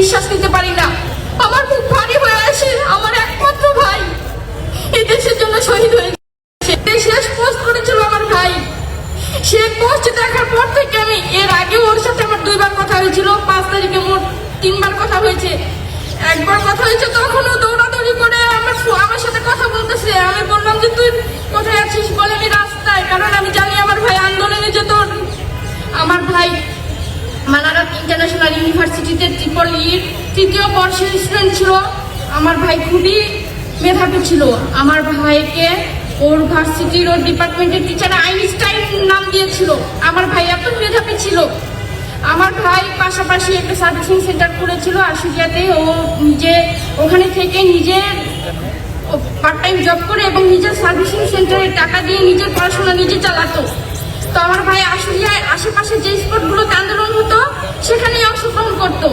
নিঃশ্বাস নিতে পারি না। আমার বুক ভারী হয়ে আসে। আমার একমাত্র ভাই এই দেশের জন্য শহীদ হয়েছে। শেষ পোস্ট করেছিল আমার ভাই। সে পোস্ট দেখার পর থেকে আমি, এর আগে ওর সাথে আমার 2 বার কথা হয়েছিল, 5 তারিখে মোট 3 বার কথা হয়েছে। একবার কথা হয়েছে তখনও দৌড়াদৌড়ি করে আমার সাথে কথা বলতেছে। আমি বললাম যে তুই কোথায় আছিস? বলে আমি রাস্তায়, কারণ আমি জানি আমার ভাই আন্দোলনে যেত। আমার ভাই মানারত ইন্টারন্যাশনাল ইউনিভার্সিটিতে তৃতীয় বর্ষের স্টুডেন্ট ছিল। আমার ভাই খুবই মেধাবী ছিল। আমার ভাইকে ওর ভার্সিটির ওর ডিপার্টমেন্টের টিচার আইনস্টাইন নাম দিয়েছিল। আমার ভাই এত মেধাবী ছিল। আমার ভাই পাশাপাশি একটা সার্ভিসিং সেন্টার করেছিল আশুলিয়াতে। ও নিজে ওখানে থেকে নিজের পার্ট টাইম জব করে এবং নিজের সার্ভিসিং সেন্টারে টাকা দিয়ে নিজের পড়াশোনা নিজে চালাতো। তো আমার ভাই আশুলিয়ায় আশেপাশে যে স্পটগুলোতে আন্দোলন হতো সেখানেই অংশগ্রহণ করতো।